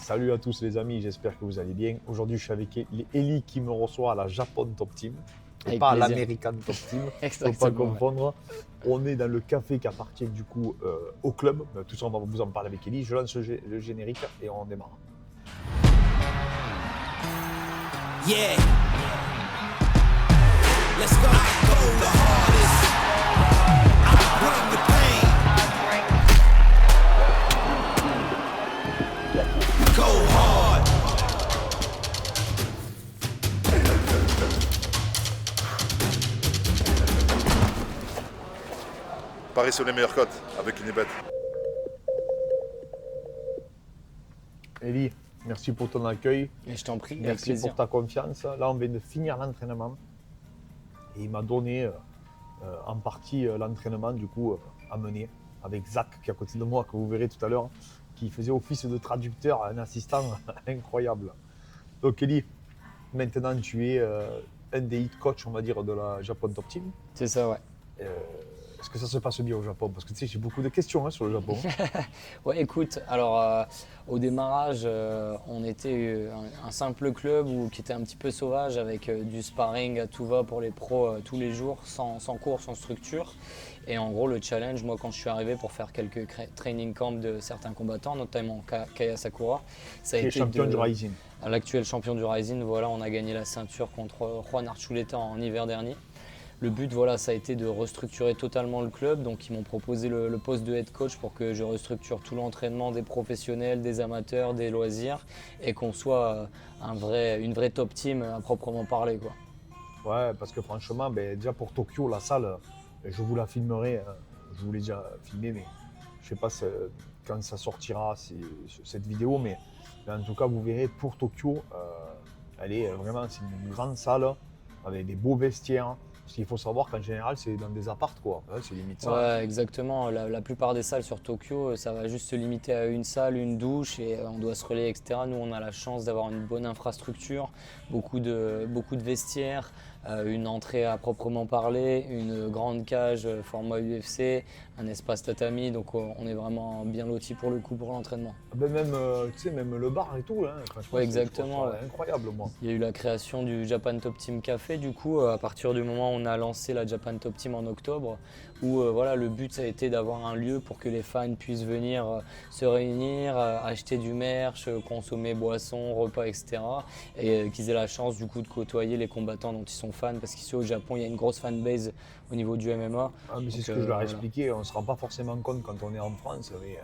Salut à tous les amis, j'espère que vous allez bien. Aujourd'hui, je suis avec Eli qui me reçoit à la Japan Top Team et Avec pas à plaisir. l'American Top Team. Il ne faut pas Exactement, ouais. confondre. On est dans le café qui appartient du coup au club. Tout ça, on va vous en parler avec Eli. Je lance le générique et on démarre. Yeah. Let's go. I go the hardest. I bring the pain. Go hard. Paris sur les meilleures cotes avec une bête. Eli, merci pour ton accueil. Et je t'en prie, avec Merci plaisir. pour ta confiance. Là, on vient de finir l'entraînement. Et il m'a donné en partie l'entraînement du coup à mener avec Zach qui est à côté de moi, que vous verrez tout à l'heure, qui faisait office de traducteur, un assistant incroyable. Donc Eli, maintenant tu es un des hit coach, on va dire, de la Japan Top Team. C'est ça, ouais. Est-ce que ça se passe bien au Japon? Parce que tu sais, j'ai beaucoup de questions sur le Japon. Ouais, écoute, alors au démarrage, on était un simple club qui était un petit peu sauvage avec du sparring à tout va pour les pros tous les jours, sans cours, sans structure. Et en gros, le challenge, moi, quand je suis arrivé pour faire quelques training camps de certains combattants, notamment Kaya Sakura, ça a Qui est été champion du Rising. l'actuel champion du Rising. Voilà, on a gagné la ceinture contre Juan Archuleta en hiver dernier. Le but, voilà, ça a été de restructurer totalement le club. Donc, ils m'ont proposé le poste de head coach pour que je restructure tout l'entraînement des professionnels, des amateurs, des loisirs et qu'on soit une vraie top team à proprement parler, quoi. Ouais, parce que franchement, déjà pour Tokyo, la salle, je vous la filmerai. Je vous l'ai déjà filmé, mais je ne sais pas quand ça sortira cette vidéo, mais en tout cas, vous verrez pour Tokyo, elle est vraiment, c'est une grande salle avec des beaux vestiaires. Parce qu'il faut savoir qu'en général, c'est dans des apparts, quoi. Ouais, c'est limite ça. Ouais, exactement. La plupart des salles sur Tokyo, ça va juste se limiter à une salle, une douche et on doit se relayer, etc. Nous, on a la chance d'avoir une bonne infrastructure, beaucoup de vestiaires, une entrée à proprement parler, une grande cage format UFC, un espace tatami. Donc, on est vraiment bien lotis pour le coup pour l'entraînement. Même, tu sais, même le bar et tout. Hein. Franchement, Ouais, je trouve exactement, ça ouais. incroyable, moi. Il y a eu la création du Japan Top Team Café, du coup, à partir du moment où on a lancé la Japan Top Team en octobre, où voilà, le but ça a été d'avoir un lieu pour que les fans puissent venir se réunir, acheter du merch, consommer boissons, repas, etc. Et qu'ils aient la chance du coup de côtoyer les combattants dont ils sont fans, parce qu'ici au Japon, il y a une grosse fanbase au niveau du MMA. Ah, mais c'est Donc, ce que je leur ai voilà. expliqué, on ne se rend pas forcément compte quand on est en France, mais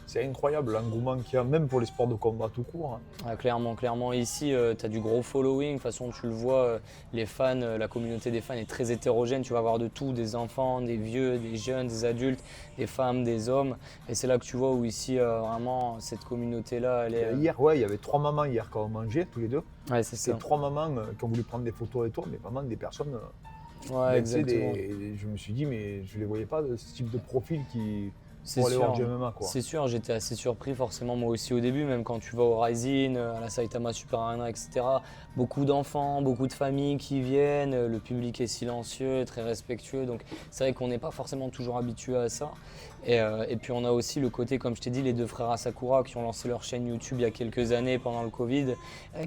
c'est incroyable l'engouement qu'il y a, même pour les sports de combat tout court. Hein. Ah, clairement. Ici, tu as du gros following. De toute façon, tu le vois, les fans, la communauté des fans est très hétérogène. Tu vas avoir de tout, des enfants, des vieux, des jeunes, des adultes, des femmes, des hommes. Et c'est là que tu vois où ici, vraiment, cette communauté-là, elle est... Hier, ouais, il y avait 3 mamans hier qui ont mangé, tous les deux. Ouais, c'est ça. C'est 3 mamans qui ont voulu prendre des photos et tout, mais vraiment des personnes. Ouais, Tu sais, exactement. je me suis dit, mais je ne les voyais pas de ce type de profil qui. C'est Pour aller voir sûr, du MMA, quoi. c'est sûr, j'étais assez surpris forcément moi aussi au début, même quand tu vas au Rising, à la Saitama Super Arena, etc. Beaucoup d'enfants, beaucoup de familles qui viennent, le public est silencieux, très respectueux, donc c'est vrai qu'on n'est pas forcément toujours habitué à ça. Et puis on a aussi le côté, comme je t'ai dit, les deux frères Asakura qui ont lancé leur chaîne YouTube il y a quelques années pendant le Covid,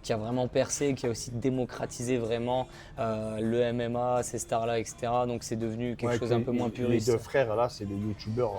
qui a vraiment percé, qui a aussi démocratisé vraiment le MMA, ces stars-là, etc. Donc c'est devenu quelque chose un peu moins puriste. Les deux frères, là, c'est des youtubeurs.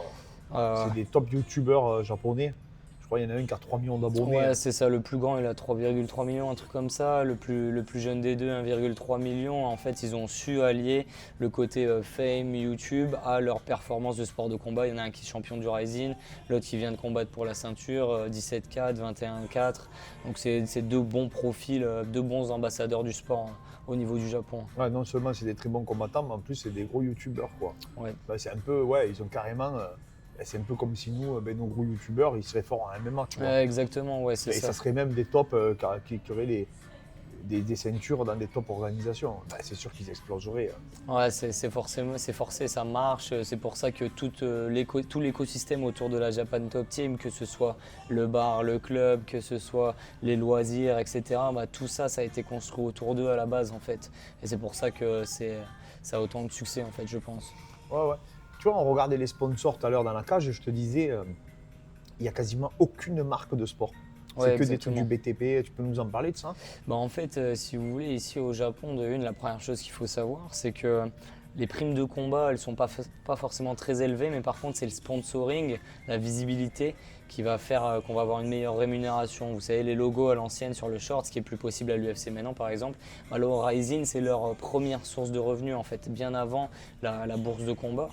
Euh, C'est des top youtubeurs japonais. Je crois qu'il y en a un qui a 3 millions d'abonnés. Ouais, c'est ça. Le plus grand, il a 3,3 millions, un truc comme ça. Le plus jeune des deux, 1,3 million. En fait, ils ont su allier le côté fame, YouTube, à leur performance de sport de combat. Il y en a un qui est champion du Rising, l'autre qui vient de combattre pour la ceinture, 17-4, 21-4. Donc, c'est deux bons profils, deux bons ambassadeurs du sport au niveau du Japon. Ouais, non seulement c'est des très bons combattants, mais en plus, c'est des gros youtubeurs, quoi. Ouais. Bah, c'est un peu, ouais, ils ont carrément. C'est un peu comme si nous, nos gros youtubeurs, ils seraient forts en MMA, tu vois. Ouais, exactement, ouais, c'est Et ça. ça serait même des tops qui auraient des ceintures dans des top organisations. Bah, c'est sûr qu'ils exploseraient. Ouais, c'est forcé, ça marche. C'est pour ça que tout l'écosystème autour de la Japan Top Team, que ce soit le bar, le club, que ce soit les loisirs, etc., bah, tout ça, ça a été construit autour d'eux à la base, en fait. Et c'est pour ça que ça a autant de succès, en fait, je pense. Ouais. Tu vois, on regardait les sponsors tout à l'heure dans la cage et je te disais, il n'y a quasiment aucune marque de sport. Ouais, C'est que des trucs exactement. du BTP. Tu peux nous en parler de ça? Bah, en fait, si vous voulez, ici au Japon, la première chose qu'il faut savoir, c'est que les primes de combat, elles sont pas forcément très élevées, mais par contre, c'est le sponsoring, la visibilité qui va faire qu'on va avoir une meilleure rémunération. Vous savez, les logos à l'ancienne sur le short, ce qui est plus possible à l'UFC maintenant, par exemple. Bah, le Rising, c'est leur première source de revenus, en fait, bien avant la bourse de combat.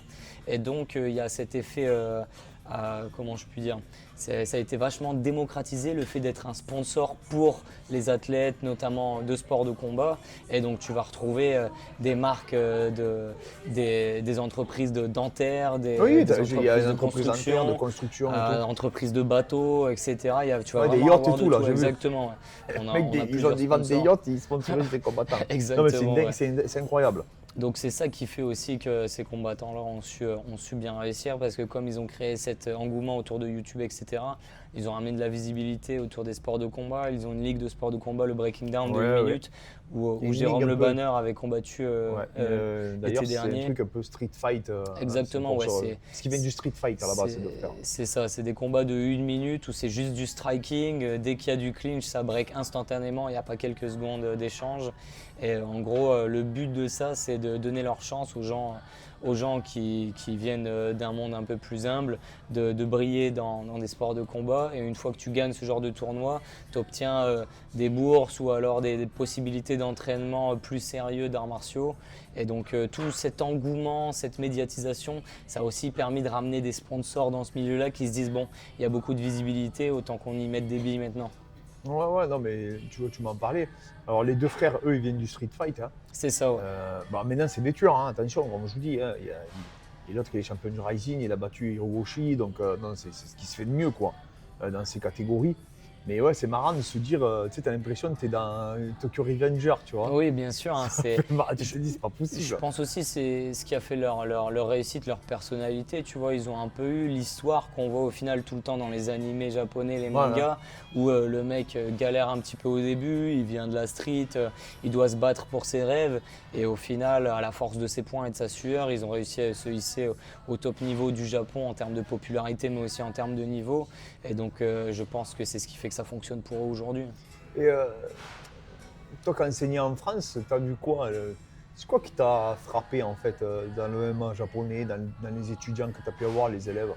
Et donc, il y a cet effet, comment je puis dire, ça a été vachement démocratisé le fait d'être un sponsor pour les athlètes, notamment de sport de combat. Et donc tu vas retrouver des marques, des entreprises de dentaires, des Oui, entreprises il y a une de entreprise entière de construction, construction et tout. entreprises de bateaux, etc. Tu vas Ouais, des vraiment yachts et avoir de tout, là, j'ai vu. Exactement. Ouais. Les mecs, ils plusieurs vendent des sponsors. yachts, ils sponsorisent des combattants. Non, mais Exactement, ouais. c'est incroyable. Donc c'est ça qui fait aussi que ces combattants-là ont su bien réussir parce que comme ils ont créé cet engouement autour de YouTube, etc., ils ont ramené de la visibilité autour des sports de combat. Ils ont une ligue de sport de combat, le Breaking Down de Ouais, 1 ouais. minute, où Une Jérôme ligue un Le peu- Banner avait combattu Ouais. D'ailleurs, l'été c'est un dernier. truc un peu street fight. Exactement, ouais, Ce qui vient du street fight à la base, c'est de le faire. C'est ça, c'est des combats de 1 minute où c'est juste du striking. Dès qu'il y a du clinch, ça break instantanément, il n'y a pas quelques secondes d'échange. Et en gros, le but de ça, c'est de donner leur chance aux gens qui viennent d'un monde un peu plus humble, de briller dans des sports de combat. Et une fois que tu gagnes ce genre de tournoi, tu obtiens des bourses ou alors des possibilités d'entraînement plus sérieux d'arts martiaux. Et donc tout cet engouement, cette médiatisation, ça a aussi permis de ramener des sponsors dans ce milieu-là qui se disent bon, il y a beaucoup de visibilité, autant qu'on y mette des billes maintenant. Ouais, non, mais tu m'en parlais. Alors, les deux frères, eux, ils viennent du street fight. Hein. C'est ça, ouais. Maintenant, c'est des tueurs, hein, attention, comme je vous dis. Hein, et l'autre qui est champion du Rising, il a battu Hiroshi, donc non, c'est ce qui se fait de mieux quoi, dans ces catégories. Mais ouais, c'est marrant de se dire, tu sais, t'as l'impression que t'es dans Tokyo Revenger, tu vois. Oui, bien sûr, hein, c'est. Tu te dis, c'est pas Je possible. pense aussi c'est ce qui a fait leur réussite, leur personnalité. Tu vois, ils ont un peu eu l'histoire qu'on voit au final tout le temps dans les animés japonais, les mangas, où le mec galère un petit peu au début, il vient de la street, il doit se battre pour ses rêves. Et au final, à la force de ses points et de sa sueur, ils ont réussi à se hisser au top niveau du Japon en termes de popularité, mais aussi en termes de niveau. Et donc, je pense que c'est ce qui fait que ça fonctionne pour eux aujourd'hui. Et toi, qui enseignais en France, t'as vu quoi c'est quoi qui t'a frappé en fait dans le MMA japonais, dans les étudiants que tu as pu avoir, les élèves?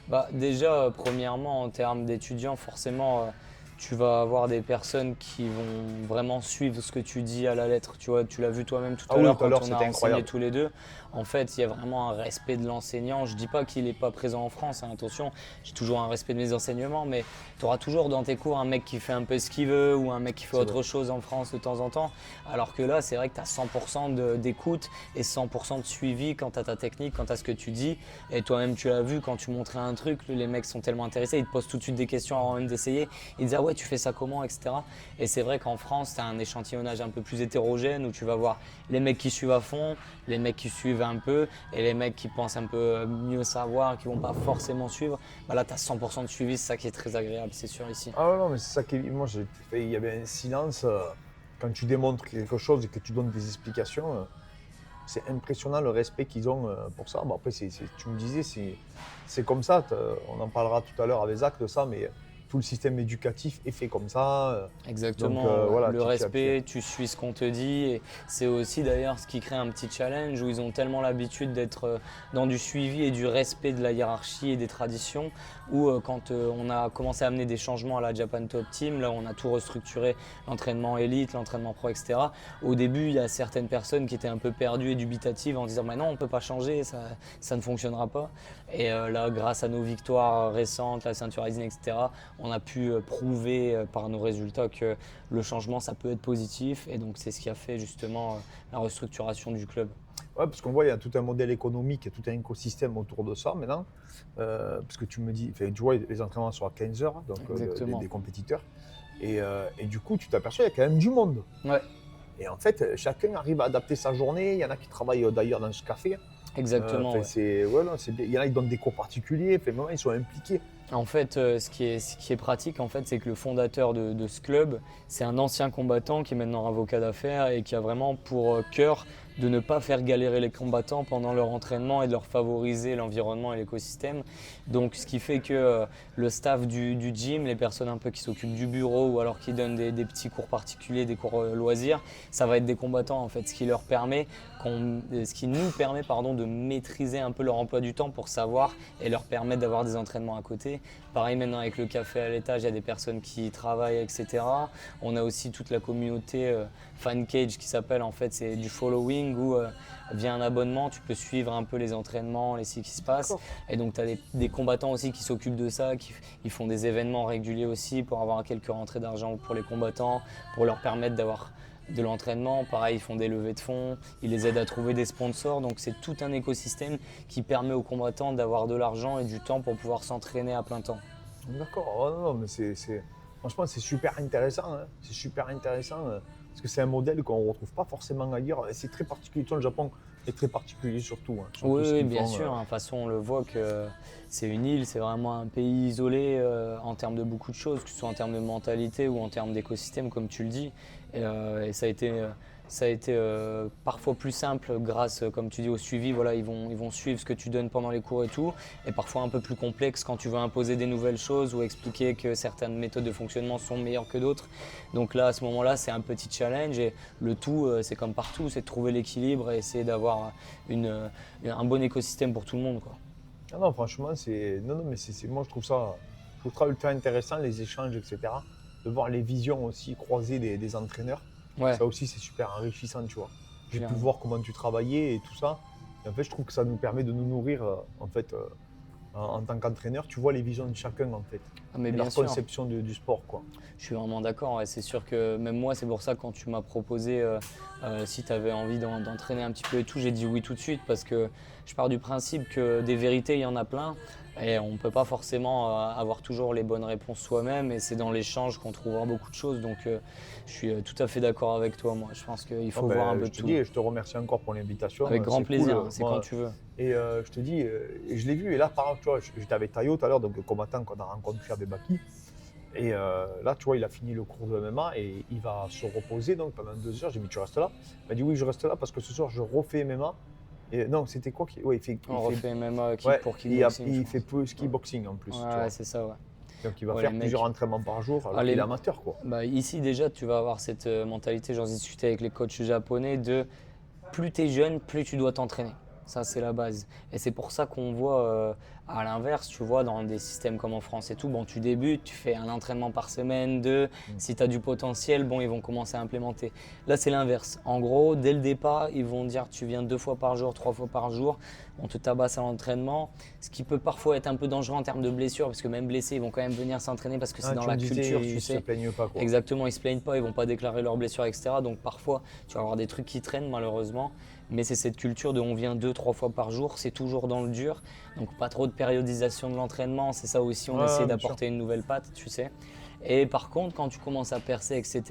Bah, déjà, premièrement, en termes d'étudiants, forcément, tu vas avoir des personnes qui vont vraiment suivre ce que tu dis à la lettre. Tu vois, tu l'as vu toi-même tout à l'heure quand on a c'était enseigné incroyable. tous les deux. En fait, il y a vraiment un respect de l'enseignant. Je ne dis pas qu'il n'est pas présent en France, hein, attention, j'ai toujours un respect de mes enseignements, mais tu auras toujours dans tes cours un mec qui fait un peu ce qu'il veut ou un mec qui fait autre chose en France de temps en temps. Alors que là, c'est vrai que tu as 100% d'écoute et 100% de suivi quant à ta technique, quant à ce que tu dis. Et toi-même, tu l'as vu, quand tu montrais un truc, les mecs sont tellement intéressés, ils te posent tout de suite des questions avant même d'essayer. Ils disent « Ah ouais, tu fais ça comment ?» etc. Et c'est vrai qu'en France, tu as un échantillonnage un peu plus hétérogène où tu vas voir les mecs qui suivent à fond, les mecs qui suivent un peu et les mecs qui pensent un peu mieux savoir, qui vont pas forcément suivre. Bah là, tu as 100% de suivi, c'est ça qui est très agréable, c'est sûr ici. Ah non, mais c'est ça qui moi il y avait un silence quand tu démontres quelque chose et que tu donnes des explications. C'est impressionnant le respect qu'ils ont pour ça. Bon, après, tu me disais, c'est comme ça. On en parlera tout à l'heure avec Zach de ça, mais tout le système éducatif est fait comme ça. Exactement, Donc, voilà, le respect, tu suis ce qu'on te dit et c'est aussi d'ailleurs ce qui crée un petit challenge où ils ont tellement l'habitude d'être dans du suivi et du respect de la hiérarchie et des traditions où quand on a commencé à amener des changements à la Japan Top Team, là on a tout restructuré, l'entraînement élite, l'entraînement pro, etc. Au début, il y a certaines personnes qui étaient un peu perdues et dubitatives en disant « mais non, on ne peut pas changer, ça ne fonctionnera pas ». Et là, grâce à nos victoires récentes, la ceinture Rising, etc., on a pu prouver par nos résultats que le changement, ça peut être positif. Et donc, c'est ce qui a fait justement la restructuration du club. Ouais, parce qu'on voit, il y a tout un modèle économique et tout un écosystème autour de ça maintenant. Parce que tu me dis, tu vois, les entraînements sont à 15 heures, donc des compétiteurs. Et du coup, tu t'aperçois, il y a quand même du monde. Ouais. Et en fait, chacun arrive à adapter sa journée. Il y en a qui travaillent d'ailleurs dans ce café. Exactement. Ouais. C'est bien. Il y en a qui donnent des cours particuliers. Vraiment, ils sont impliqués. En fait, ce qui est pratique, en fait, c'est que le fondateur de ce club, c'est un ancien combattant qui est maintenant avocat d'affaires et qui a vraiment pour cœur de ne pas faire galérer les combattants pendant leur entraînement et de leur favoriser l'environnement et l'écosystème. Donc, ce qui fait que le staff du gym, les personnes un peu qui s'occupent du bureau ou alors qui donnent des petits cours particuliers, des cours loisirs, ça va être des combattants en fait, ce qui nous permet de maîtriser un peu leur emploi du temps pour savoir et leur permettre d'avoir des entraînements à côté. Pareil maintenant avec le café à l'étage, il y a des personnes qui travaillent, etc. On a aussi toute la communauté fan cage qui s'appelle, en fait, c'est du following où via un abonnement, tu peux suivre un peu les entraînements, les cycles qui se passent. Et donc tu as des combattants aussi qui s'occupent de ça, ils font des événements réguliers aussi pour avoir quelques rentrées d'argent pour les combattants, pour leur permettre d'avoir de l'entraînement. Pareil, ils font des levées de fonds, ils les aident à trouver des sponsors. Donc c'est tout un écosystème qui permet aux combattants d'avoir de l'argent et du temps pour pouvoir s'entraîner à plein temps. D'accord, oh, non, mais franchement c'est super intéressant, hein. C'est super intéressant parce que c'est un modèle qu'on ne retrouve pas forcément ailleurs. C'est très particulier, le Japon est très particulier surtout. Hein, surtout oui, bien sûr. De toute façon, on le voit que c'est une île, c'est vraiment un pays isolé en termes de beaucoup de choses, que ce soit en termes de mentalité ou en termes d'écosystème, comme tu le dis. Et ça a été parfois plus simple grâce, comme tu dis, au suivi. Voilà, ils vont suivre ce que tu donnes pendant les cours et tout. Et parfois un peu plus complexe quand tu veux imposer des nouvelles choses ou expliquer que certaines méthodes de fonctionnement sont meilleures que d'autres. Donc là, à ce moment-là, c'est un petit challenge. Et le tout, c'est comme partout, c'est de trouver l'équilibre et essayer d'avoir un bon écosystème pour tout le monde, quoi. Ah non, franchement, moi je trouve ça ultra intéressant, les échanges, etc. De voir les visions aussi croisées des entraîneurs. Ouais. Ça aussi, c'est super enrichissant, tu vois. J'ai pu Clairement. voir comment tu travaillais et tout ça. Et en fait, je trouve que ça nous permet de nous nourrir en tant qu'entraîneur. Tu vois les visions de chacun, en fait. Ah, mais Et bien leur sûr. conception du sport, quoi. Je suis vraiment d'accord, et c'est sûr que même moi, c'est pour ça que quand tu m'as proposé si tu avais envie d'entraîner un petit peu et tout, j'ai dit oui tout de suite parce que je pars du principe que des vérités, il y en a plein et on ne peut pas forcément avoir toujours les bonnes réponses soi-même, et c'est dans l'échange qu'on trouvera beaucoup de choses. Donc je suis tout à fait d'accord avec toi, moi. Je pense qu'il faut voir un peu de tout. Je te remercie encore pour l'invitation. Avec grand C'est plaisir, cool, c'est moi. quand tu veux. Et je te dis, et je l'ai vu, et là, par exemple, tu vois, j'étais avec Tayo tout à l'heure, donc le combattant qu'on a rencontré avec Baki. Et là, tu vois, il a fini le cours de MMA et il va se reposer donc pendant 2 heures. J'ai dit, tu restes là? Il m'a dit, oui, je reste là parce que ce soir, je refais MMA. Et non, c'était quoi ouais, refait MMA pour kickboxing. il fait plus ski-boxing en plus. tu vois. Ouais, c'est ça, ouais. Donc il va Ouais, faire les mecs- plusieurs entraînements par jour, alors Allez. qu'il est amateur, quoi. Bah, ici, déjà, tu vas avoir cette mentalité, j'en discutais avec les coachs japonais, de plus tu es jeune, plus tu dois t'entraîner. Ça, c'est la base. Et c'est pour ça qu'on voit à l'inverse, tu vois, dans des systèmes comme en France et tout, bon, tu débutes, tu fais un entraînement par semaine, 2. Si tu as du potentiel, bon, ils vont commencer à implémenter. Là, c'est l'inverse. En gros, dès le départ, ils vont dire tu viens 2 fois par jour, 3 fois par jour, on te tabasse à l'entraînement, ce qui peut parfois être un peu dangereux en termes de blessures, parce que même blessés, ils vont quand même venir s'entraîner parce que c'est dans Tu la me disais, culture, tu ils sais. se plaignent pas, quoi. Exactement, ils se plaignent pas, ils vont pas déclarer leurs blessures, etc. Donc parfois, tu vas avoir des trucs qui traînent malheureusement. Mais c'est cette culture de on vient 2-3 fois par jour, c'est toujours dans le dur. Donc pas trop de périodisation de l'entraînement, c'est ça aussi, on essaie bien d'apporter une nouvelle patte, tu sais. Et par contre, quand tu commences à percer, etc.,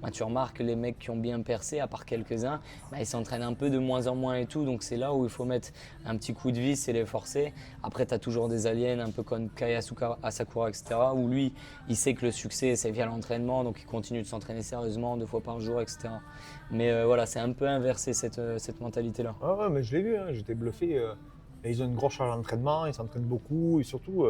bah, tu remarques que les mecs qui ont bien percé, à part quelques-uns, bah, ils s'entraînent un peu de moins en moins et tout. Donc c'est là où il faut mettre un petit coup de vis et les forcer. Après, tu as toujours des aliens un peu comme Kai Asakura, etc., où lui, il sait que le succès, c'est via l'entraînement, donc il continue de s'entraîner sérieusement 2 fois par jour, etc. Mais voilà, c'est un peu inversé cette mentalité-là. Ah ouais, mais je l'ai vu, hein, j'étais bluffé. Et ils ont une grosse charge d'entraînement, ils s'entraînent beaucoup et surtout,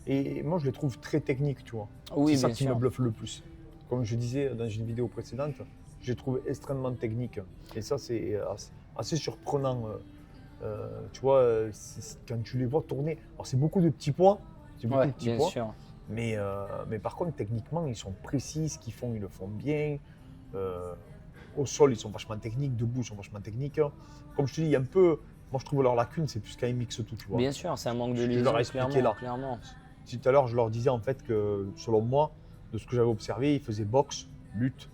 et moi je les trouve très techniques, tu vois. Oui, c'est ça bien qui sûr. me bluffe le plus. Comme je disais dans une vidéo précédente, je les trouve extrêmement techniques. Et ça, c'est assez surprenant. Tu vois, quand tu les vois tourner. Alors c'est beaucoup de petits points, c'est beaucoup Ouais, de petits bien points. sûr. Mais par contre, techniquement, ils sont précis, ce qu'ils font, ils le font bien. Au sol, ils sont vachement techniques, debout, ils sont vachement techniques. Comme je te dis, il y a un peu. Moi, je trouve leur lacune, c'est plus qu'un mix tout, tu vois. Bien sûr, c'est un manque de Je liaison, leur ai expliqué là. clairement. Si tout à l'heure, je leur disais en fait que, selon moi, de ce que j'avais observé, ils faisaient boxe, lutte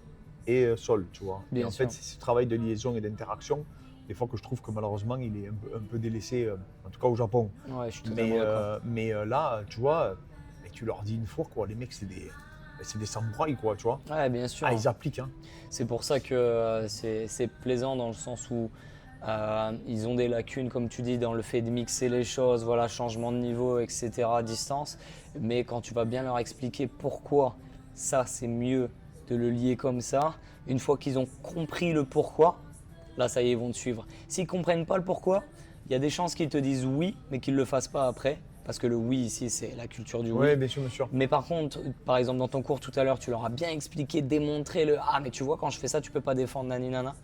et sol, tu vois. Bien et en sûr. fait, c'est ce travail de liaison et d'interaction, des fois que je trouve que malheureusement, il est un peu délaissé, en tout cas au Japon. Ouais, je suis totalement d'accord. Mais là, tu vois, et tu leur dis une fois, quoi, les mecs, c'est des samouraïs, quoi, tu vois. Ouais, bien sûr. Ah, ils appliquent, hein. C'est pour ça que c'est plaisant dans le sens où Ils ont des lacunes, comme tu dis, dans le fait de mixer les choses, voilà, changement de niveau, etc., à distance. Mais quand tu vas bien leur expliquer pourquoi ça, c'est mieux de le lier comme ça, une fois qu'ils ont compris le pourquoi, là, ça y est, ils vont te suivre. S'ils ne comprennent pas le pourquoi, il y a des chances qu'ils te disent oui, mais qu'ils ne le fassent pas après. Parce que le oui ici, c'est la culture du oui. Oui, bien sûr, bien sûr. Mais par contre, par exemple, dans ton cours tout à l'heure, tu leur as bien expliqué, démontré le « Ah, mais tu vois, quand je fais ça, tu peux pas défendre nani nana ».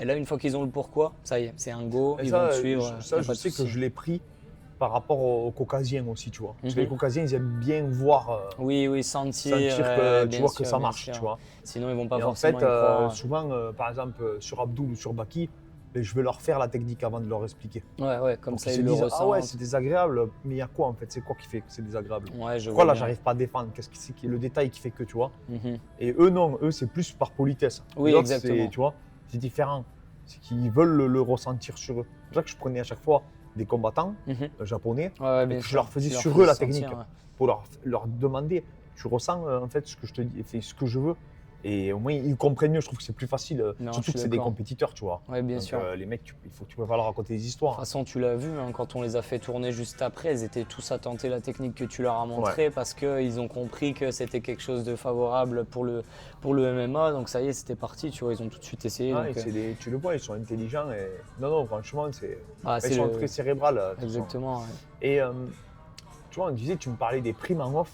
Et là, une fois qu'ils ont le pourquoi, ça y est, c'est un go, Et ils ça, vont te suivre. Ça, y a je pas de sais que souci. je l'ai pris par rapport aux Caucasiens aussi, tu vois. Parce que Mhm. les Caucasiens, ils aiment bien voir, Oui, sentir, sentir que, tu bien vois, que sûr, ça bien marche, sûr. tu vois. Sinon, ils vont pas Et en forcément fait, y croire. souvent, par exemple, sur Abdul ou sur Baki, ben, je vais leur faire la technique avant de leur expliquer. Ouais, comme Pour ça, qu'ils ils se le disent, ressentent. ah ouais, c'est désagréable, mais il y a quoi en fait? C'est quoi qui fait que c'est désagréable? Ouais, je Pourquoi vois là, bien. j'arrive pas à défendre? Qu'est-ce que c'est le détail qui fait que, tu vois? Mhm. Et eux, non, eux, c'est plus par politesse. Oui, Les autres, exactement. tu vois, c'est différent. C'est qu'ils veulent le ressentir sur eux. C'est pour ça que je prenais à chaque fois des combattants Mhm. japonais Ouais, et bien que je sûr. leur faisais Tu sur fais eux la sentir, technique ouais. pour leur demander, tu ressens en fait ce que je te dis, ce que je veux. Et au moins, ils comprennent mieux. Je trouve que c'est plus facile, Non, je surtout suis que c'est des d'accord. compétiteurs, tu vois. Ouais, bien Donc, sûr. les mecs, il faut que tu peux pas leur raconter des De histoires. toute façon, tu l'as vu, hein, quand on les a fait tourner juste après, ils étaient tous à tenter la technique que tu leur as montrée parce qu'ils ont compris que c'était quelque chose de favorable pour le MMA. Donc ça y est, c'était parti, tu vois, ils ont tout de suite essayé. Ah, donc, et tu le vois, ils sont intelligents. Et... Non, franchement, c'est ils sont le- très cérébrales. de toute façon. Exactement. Ouais. Et tu vois, tu me parlais des primes en off.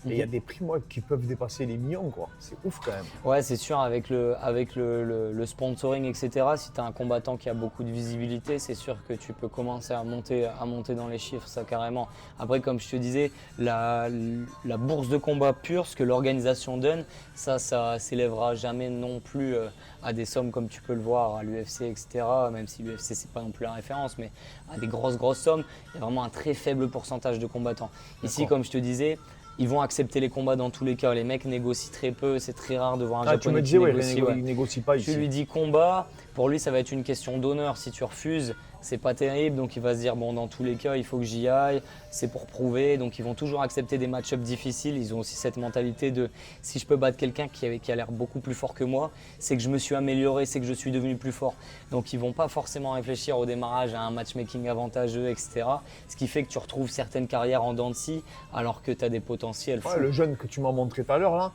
Et il y a Mhm. des primes qui peuvent dépasser les millions, quoi. C'est ouf quand même. Ouais, c'est sûr, avec le sponsoring, etc., si tu as un combattant qui a beaucoup de visibilité, c'est sûr que tu peux commencer à monter dans les chiffres, ça carrément. Après, comme je te disais, la bourse de combat pure, ce que l'organisation donne, ça s'élèvera jamais non plus à des sommes comme tu peux le voir à l'UFC, etc., même si l'UFC, c'est pas non plus la référence, mais à des grosses sommes, il y a vraiment un très faible pourcentage de combattants. Ici, D'accord. comme je te disais, ils vont accepter les combats dans tous les cas. Les mecs négocient très peu, c'est très rare de voir un Ah, tu japonais me qui disais, ouais, négocie. ils négocient pas Tu ici. lui dis combat, pour lui ça va être une question d'honneur. Si tu refuses, c'est pas terrible, donc il va se dire bon, dans tous les cas il faut que j'y aille, c'est pour prouver. Donc ils vont toujours accepter des match-ups difficiles. Ils ont aussi cette mentalité de si je peux battre quelqu'un qui a l'air beaucoup plus fort que moi, c'est que je me suis amélioré, c'est que je suis devenu plus fort. Donc ils vont pas forcément réfléchir au démarrage à un matchmaking avantageux, etc. Ce qui fait que tu retrouves certaines carrières en dents de scie alors que tu as des potentiels fous. Ouais, le jeune que tu m'as montré tout à l'heure, là,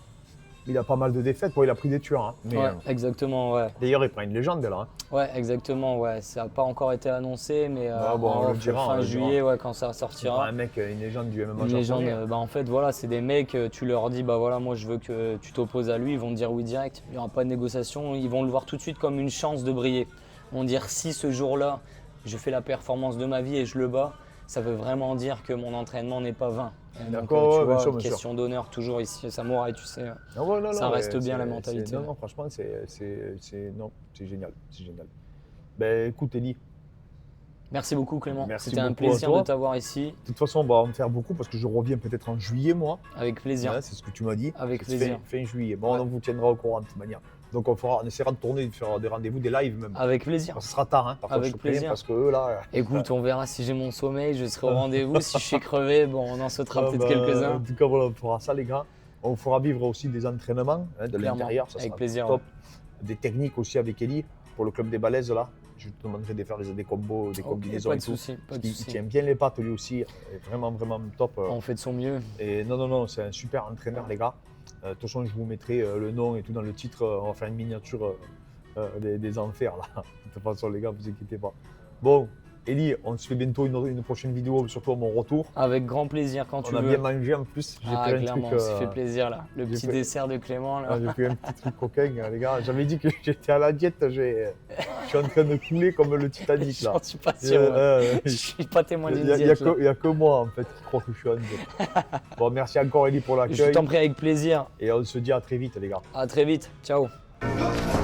il a pas mal de défaites. Bon, il a pris des tueurs. Hein. Mais, Ouais, exactement, ouais. d'ailleurs, il prend une légende, là. Hein. Ouais, exactement, ouais. Ça n'a pas encore été annoncé, mais bon, on en le dira, on fin le juillet, ouais, quand ça Il prend sortira. un mec, une légende du MMA Une légende, japonais. en fait, voilà, c'est des mecs, tu leur dis, bah voilà, moi je veux que tu t'opposes à lui, ils vont te dire oui direct. Il n'y aura pas de négociation, ils vont le voir tout de suite comme une chance de briller. Ils vont dire si ce jour-là, je fais la performance de ma vie et je le bats, ça veut vraiment dire que mon entraînement n'est pas vain. Et donc, D'accord, tu ouais, vois, bien sûr, une bien sûr. question d'honneur toujours ici à Samouraï, tu sais. Ah ouais, non, Ça non, reste mais bien la c'est- mentalité. Non, franchement, non, c'est génial. C'est génial. Ben, écoute, Eli, Merci beaucoup Clément, Merci c'était un beaucoup à plaisir toi. de t'avoir ici, de toute façon, on va en faire beaucoup parce que je reviens peut-être en juillet, moi. avec plaisir. Hein, c'est ce que tu m'as dit. Avec C'est plaisir. Fin juillet. Bon, Ouais. on vous tiendra au courant de toute manière. Donc, on essaiera de tourner, de faire des rendez-vous, des lives même. Avec plaisir. Bon, ce sera tard, hein. Par contre, Avec je te préviens plaisir. parce que eux, là. Écoute, on verra si j'ai mon sommeil, je serai au rendez-vous. Si je suis crevé, bon, on en sautera Ah, peut-être bah, quelques-uns. En tout cas, voilà, on fera ça, les gars. On fera vivre aussi des entraînements hein, de Clairement, l'intérieur. Ça avec sera plaisir, top. Des techniques aussi avec Eli pour le club des balaises, là. Je te demanderai de faire des combos, des Ok, combinaisons pas et de tout. souci, pas de Il souci. tient bien les pattes, lui aussi. Et vraiment top. On fait de son mieux. Et non, c'est un super entraîneur, les gars. De toute façon, je vous mettrai le nom et tout dans le titre. On va faire une miniature des enfers, là. De toute façon, les gars, vous inquiétez pas. Bon, Eli, on se fait bientôt une prochaine vidéo, surtout à mon retour. Avec grand plaisir quand tu On a veux. bien mangé en plus. J'ai Ah, pris un clairement, truc. ça fait plaisir là. Le j'ai petit fait- dessert de Clément là. J'ai pris un petit truc coquin, les gars. J'avais dit que j'étais à la diète. Je suis en train de couler comme le Titanic, là. J'en suis pas sûr. moi. Je suis pas témoin Il d'une n'y a, diète. là. y a que moi, en fait, qui crois que je suis en diète. Bon, merci encore, Eli, pour Je l'accueil. t'en prie avec plaisir. Et on se dit à très vite, les gars. À très vite. Ciao. Hey!